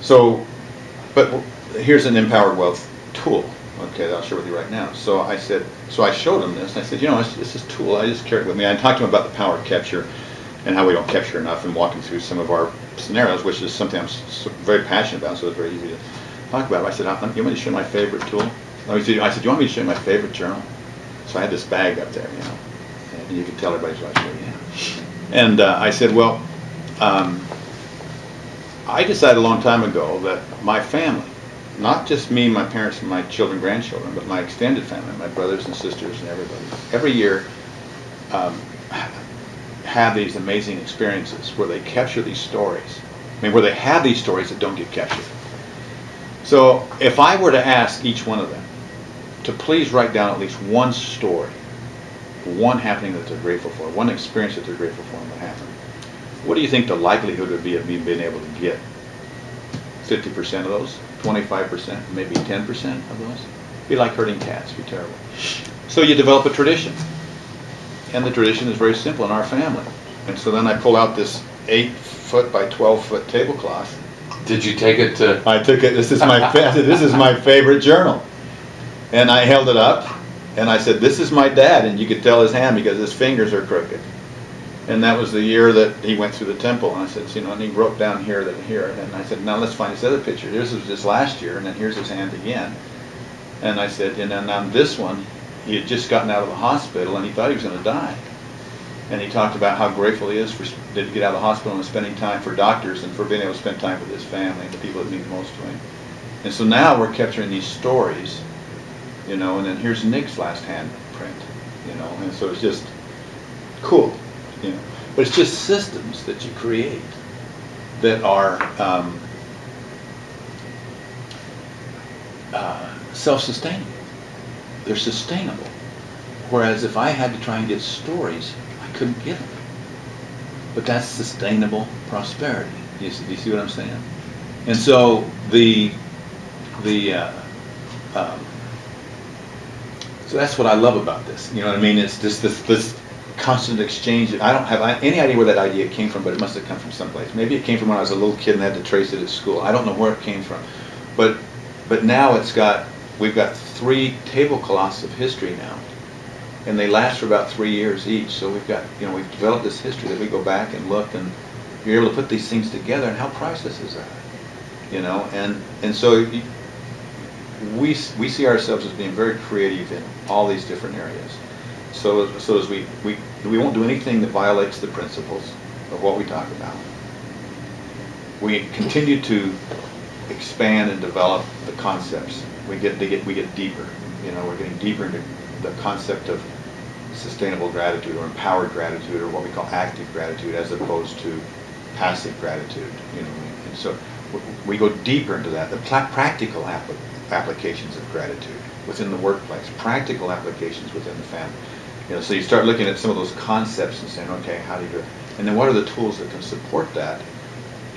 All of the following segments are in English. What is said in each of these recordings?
So, but here's an empowered wealth tool, okay, that I'll share with you right now. So I said, so I showed him this, and I said, you know, this is a tool, I just carry it with me. I talked to him about the power of capture and how we don't capture enough, and walking through some of our scenarios, which is something I'm very passionate about, so it's very easy to talk about. I said, you want me to show my favorite tool? I said, do you want me to show you my favorite journal? So I had this bag up there, you know, and you can tell everybody's watching, yeah. And I said, well, I decided a long time ago that my family, not just me, my parents, and my children, grandchildren, but my extended family, my brothers and sisters and everybody, every year have these amazing experiences where they capture these stories. I mean, where they have these stories that don't get captured. So if I were to ask each one of them to please write down at least one story, one happening that they're grateful for, one experience that they're grateful for and what happened, what do you think the likelihood would be of me being able to get 50% of those, 25%, maybe 10% of those? It'd be like herding cats, it'd be terrible. So you develop a tradition. And the tradition is very simple in our family. And so then I pull out this 8-foot by 12-foot tablecloth. Did you take it to? I took it. This is my favorite journal. And I held it up, and I said, "This is my dad." And you could tell his hand because his fingers are crooked. And that was the year that he went through the temple. And I said, you know, and he wrote down here, that here. And I said, now let's find this other picture. This was just last year, and then here's his hand again. And I said, and then on this one, he had just gotten out of the hospital, and he thought he was going to die. And he talked about how grateful he is for to get out of the hospital and spending time for doctors and for being able to spend time with his family and the people that mean the most to him. And so now we're capturing these stories, you know, and then here's Nick's last handprint, you know, and so it's just cool, you know. But it's just systems that you create that are self-sustaining. They're sustainable. Whereas if I had to try and get stories, I couldn't get them. But that's sustainable prosperity. Do you see what I'm saying? And so so that's what I love about this. You know what I mean? It's just this constant exchange. I don't have any idea where that idea came from, but it must have come from someplace. Maybe it came from when I was a little kid and had to trace it at school. I don't know where it came from. But now we've got 3 tablecloths of history now. And they last for about 3 years each. So we've developed this history that we go back and look, and you're able to put these things together, and how priceless is that? You know, and so we see ourselves as being very creative in all these different areas. So as we won't do anything that violates the principles of what we talk about. We continue to expand and develop the concepts. We get deeper. You know, we're getting deeper into the concept of sustainable gratitude or empowered gratitude, or what we call active gratitude, as opposed to passive gratitude. You know, and so we go deeper into that. The practical applications of gratitude within the workplace, practical applications within the family. You know, so you start looking at some of those concepts and saying, okay, how do you do it? And then what are the tools that can support that?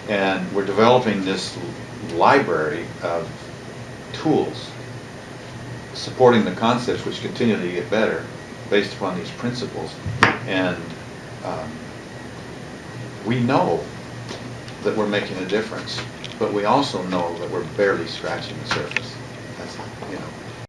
And we're developing this library of tools supporting the concepts, which continually get better based upon these principles. And we know that we're making a difference, but we also know that we're barely scratching the surface. That's, you know.